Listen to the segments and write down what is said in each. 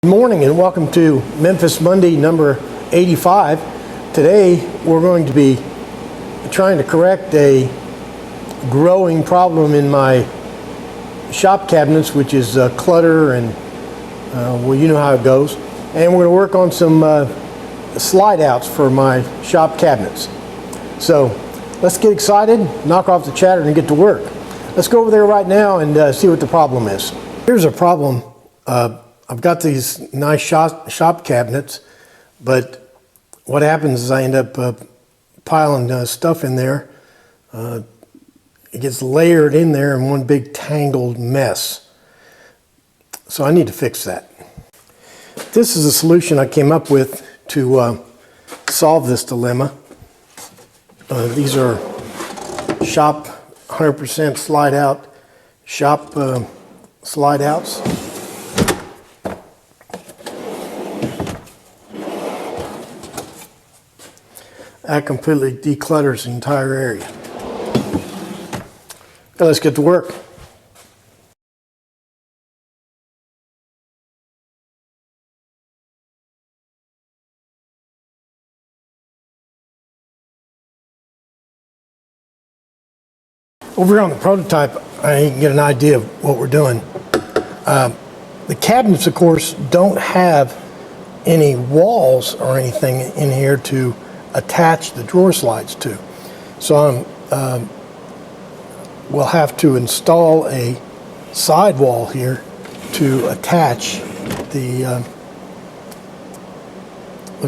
Good morning and welcome to Memphis Monday number 85. Today we're going to be trying to correct a growing problem in my shop cabinets, which is clutter and well, you know how it goes. And we're going to work on some slide outs for my shop cabinets. So let's get excited, knock off the chatter and get to work. Let's go over there right now and see what the problem is. Here's a problem. I've got these nice shop cabinets, but what happens is I end up piling stuff in there. It gets layered in there in one big tangled mess. So I need to fix that. This is a solution I came up with to solve this dilemma. These are shop 100% slide out shop slide outs. That completely declutters the entire area. Now let's get to work. Over here on the prototype, I can get an idea of what we're doing. The cabinets, of course, don't have any walls or anything in here to attach the drawer slides to. So we'll have to install a sidewall here to attach the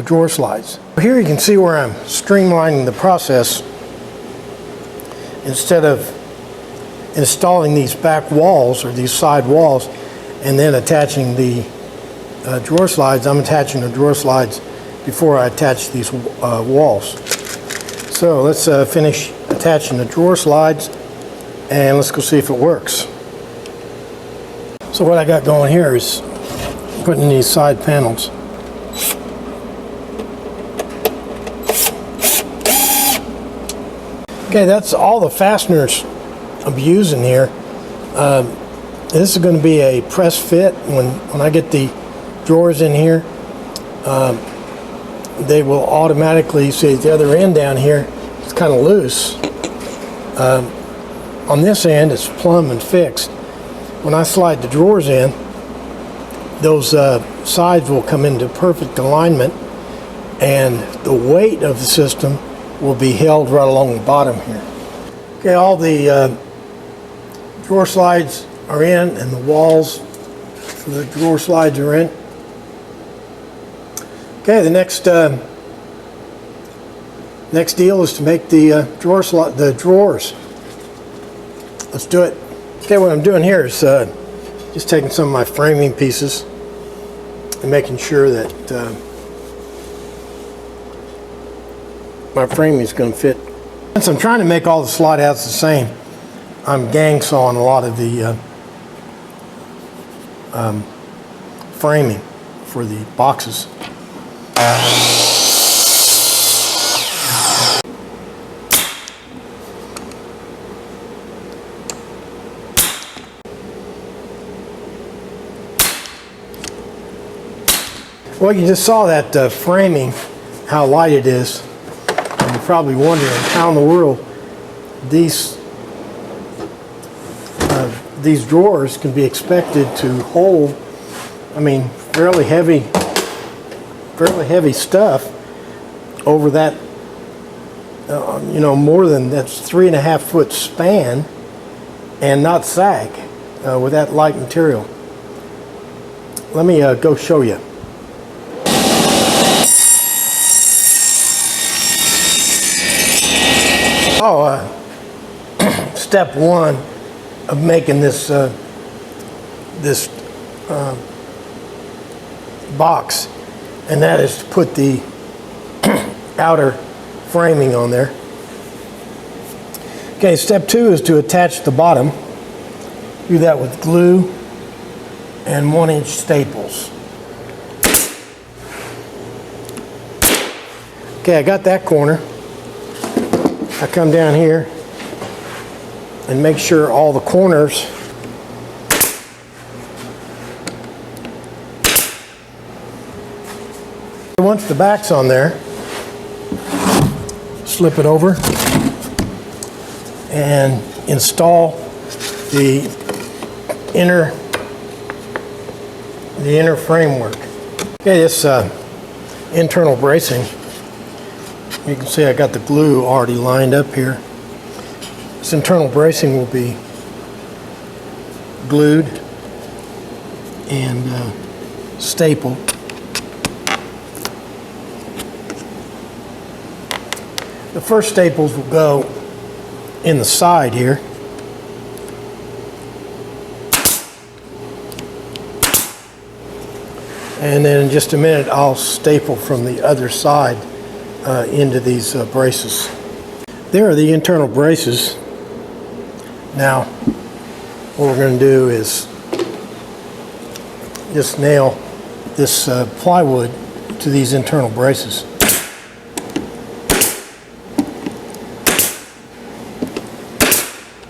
drawer slides. Here you can see where I'm streamlining the process. Instead of installing these back walls or these side walls and then attaching the drawer slides, I'm attaching the drawer slides before I attach these walls. So let's finish attaching the drawer slides and let's go see if it works. So what I got going here is putting these side panels. Okay, that's all the fasteners I'm using here. This is going to be a press fit. When I get the drawers in here, they will automatically, see at the other end down here, it's kind of loose. On this end, it's plumb and fixed. When I slide the drawers in, those sides will come into perfect alignment and the weight of the system will be held right along the bottom here. Okay, all the drawer slides are in and the walls for the drawer slides are in. Okay, the next deal is to make the drawers. Let's do it. Okay, what I'm doing here is just taking some of my framing pieces and making sure that my framing is going to fit. Since I'm trying to make all the slide outs the same, I'm gang sawing a lot of the framing for the boxes. Well, you just saw that framing, how light it is. And you're probably wondering how in the world these drawers can be expected to hold, I mean, fairly heavy stuff over that, you know, more than that's 3.5 foot span and not sag with that light material. Let me go show you. Step one of making this box, and that is to put the outer framing on there. Okay, step two is to attach the bottom. Do that with glue and 1-inch staples. Okay, I got that corner. I come down here and make sure all the corners Once the back's on there, slip it over and install the inner framework. Okay, this internal bracing, you can see I got the glue already lined up here. This internal bracing will be glued and stapled. The first staples will go in the side here. And then in just a minute I'll staple from the other side into these braces. There are the internal braces. Now what we're going to do is just nail this plywood to these internal braces.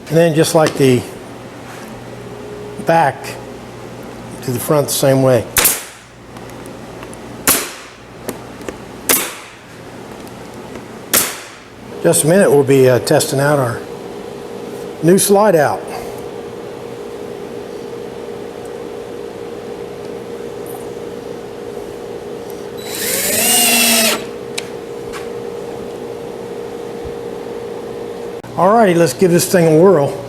And then just like the back to the front the same way. Just a minute we'll be testing out our new slide out. Alrighty, let's give this thing a whirl.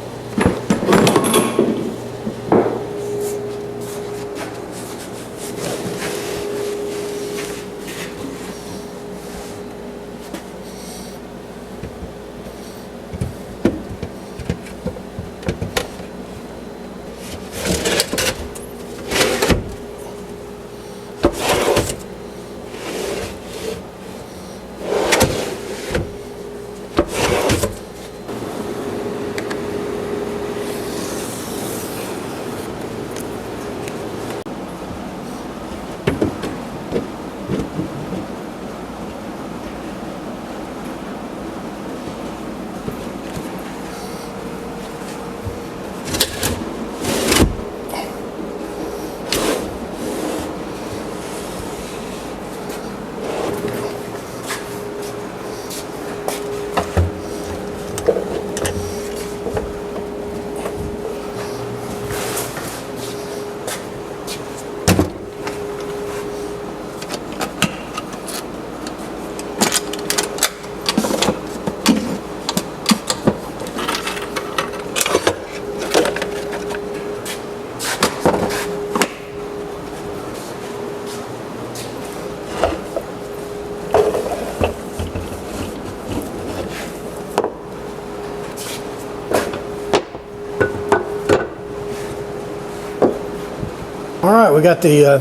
All right, we got the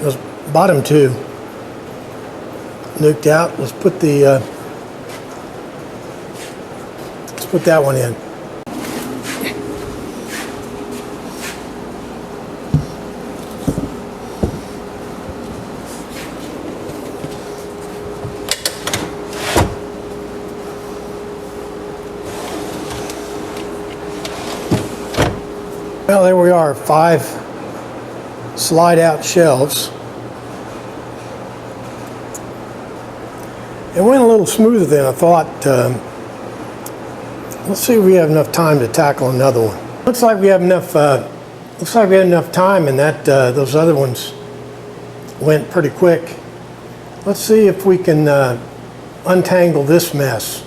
those bottom two nuked out. Let's put that one in. Well, there we are, 5 slide out shelves. It went a little smoother than I thought. Let's see if we have enough time to tackle another one. Looks like we have enough. Looks like we had enough time, and that those other ones went pretty quick. Let's see if we can untangle this mess.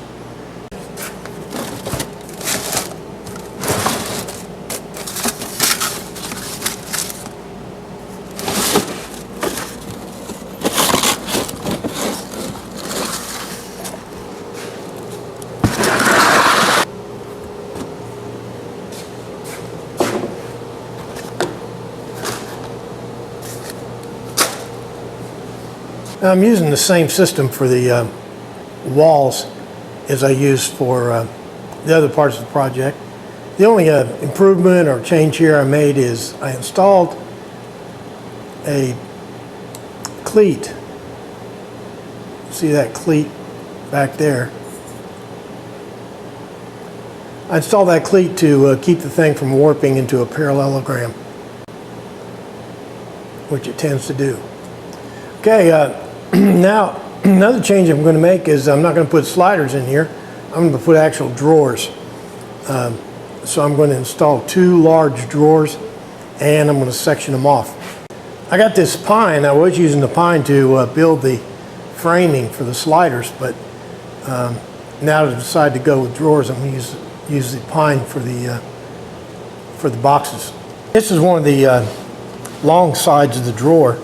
I'm using the same system for the walls as I used for the other parts of the project. The only improvement or change here I made is I installed a cleat. See that cleat back there? I installed that cleat to keep the thing from warping into a parallelogram, which it tends to do. Okay, now another change I'm going to make is I'm not going to put sliders in here. I'm going to put actual drawers. So I'm going to install 2 large drawers, and I'm going to section them off. I got this pine. I was using the pine to build the framing for the sliders, but now to decide to go with drawers, I'm going to use the pine for the boxes. This is one of the long sides of the drawer.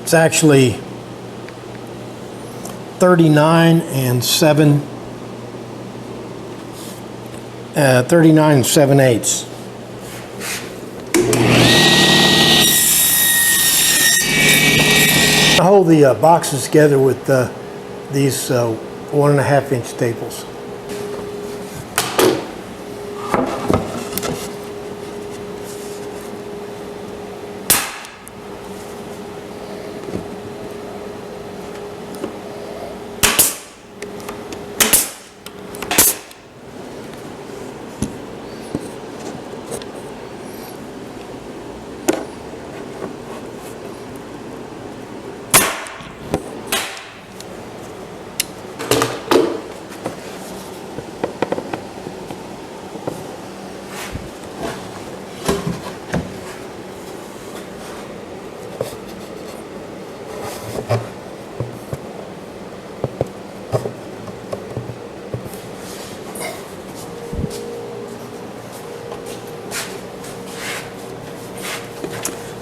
It's actually 39 and 7/8. I hold the boxes together with these 1.5-inch staples.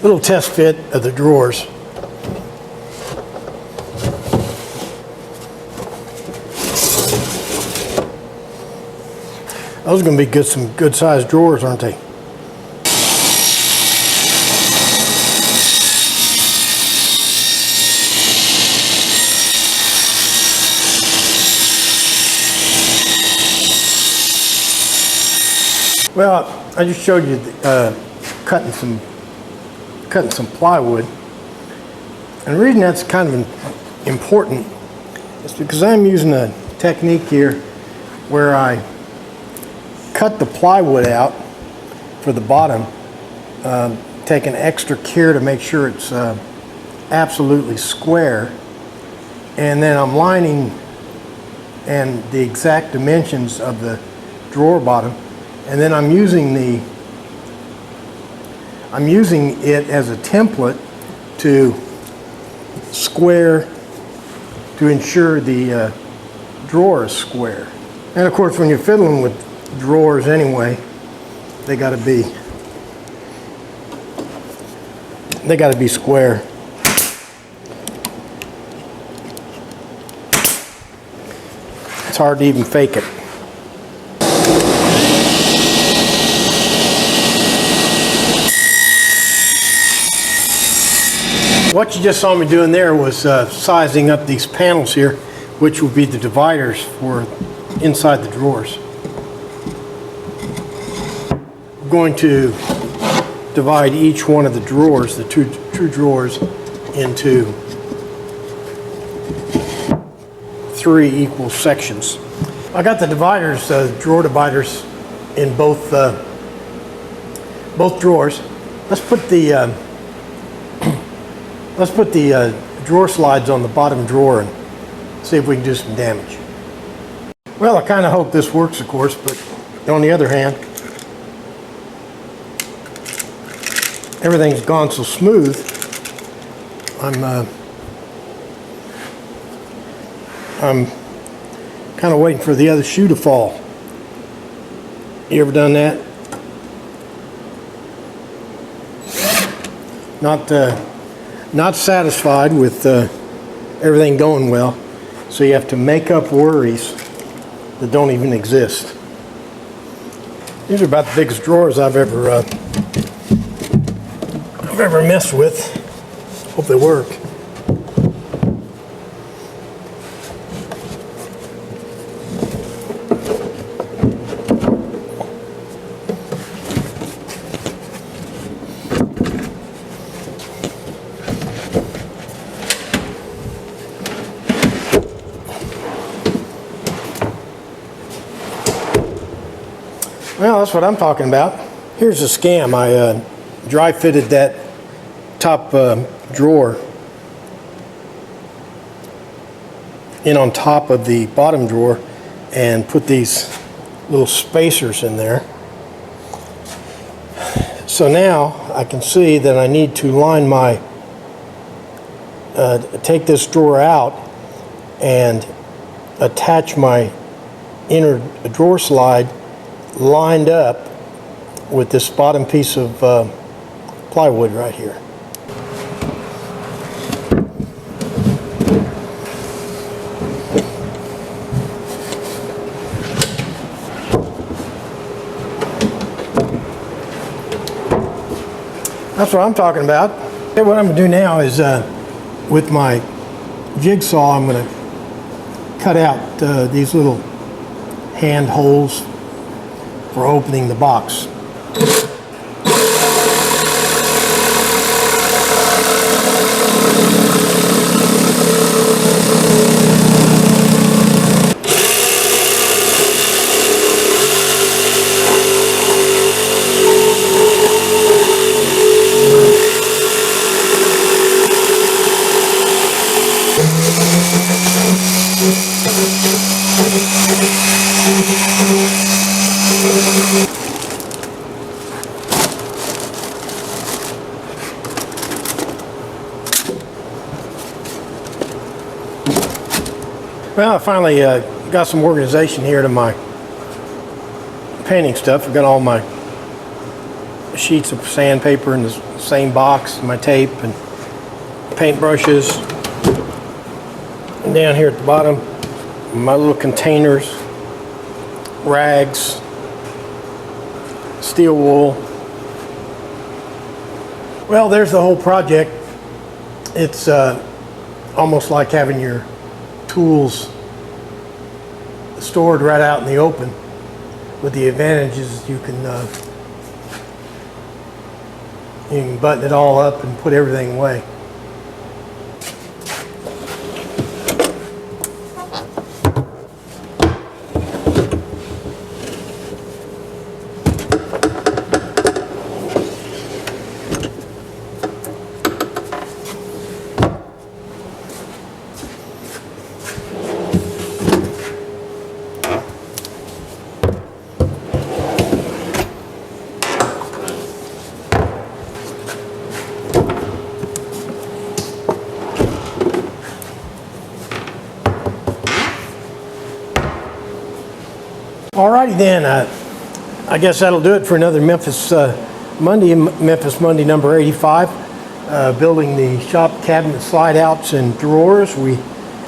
Little test fit of the drawers. Those are going to be some good sized drawers, aren't they? Well, I just showed you cutting some plywood, and the reason that's kind of important is because I'm using a technique here where I cut the plywood out for the bottom, taking extra care to make sure it's absolutely square, and then I'm lining and the exact dimensions of the drawer bottom, and then I'm using it as a template to square, to ensure the drawer is square. And of course, when you're fiddling with drawers anyway, they got to be square. It's hard to even fake it. What you just saw me doing there was sizing up these panels here, which will be the dividers for inside the drawers. I'm going to divide each one of the drawers, the two drawers, into 3 equal sections. I got the dividers, drawer dividers, in both drawers. Let's put the drawer slides on the bottom drawer and see if we can do some damage. Well, I kind of hope this works, of course, but on the other hand, everything's gone so smooth. I'm kind of waiting for the other shoe to fall. You ever done that? Not satisfied with everything going well, so you have to make up worries that don't even exist. These are about the biggest drawers I've ever messed with. Hope they work. Well, that's what I'm talking about. Here's a scam. I dry fitted that top drawer in on top of the bottom drawer and put these little spacers in there. So now I can see that I need to line my, take this drawer out and attach my inner drawer slide lined up with this bottom piece of plywood right here. That's what I'm talking about. Okay, what I'm going to do now is with my jigsaw, I'm going to cut out these little hand holes for opening the box. Well, I finally got some organization here to my painting stuff. I've got all my sheets of sandpaper in the same box, my tape and paint brushes. And down here at the bottom, my little containers, rags, steel wool. Well, there's the whole project. It's almost like having your tools stored right out in the open, with the advantages you can button it all up and put everything away. Alrighty then, I guess that'll do it for another Memphis Monday number 85. Building the shop cabinet slide outs and drawers. We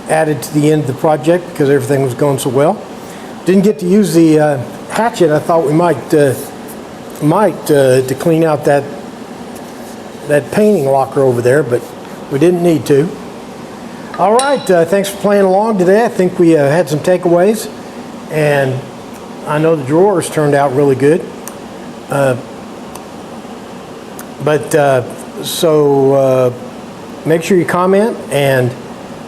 added to the end of the project because everything was going so well. Didn't get to use the hatchet. I thought we might to clean out that painting locker over there, but we didn't need to. All right, thanks for playing along today. I think we had some takeaways, and I know the drawers turned out really good. So make sure you comment and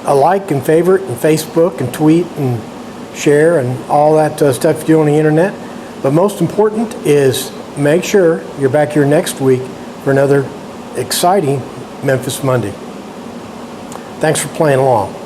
like and favorite and Facebook and tweet and share and all that stuff you do on the internet. But most important is make sure you're back here next week for another exciting Memphis Monday. Thanks for playing along.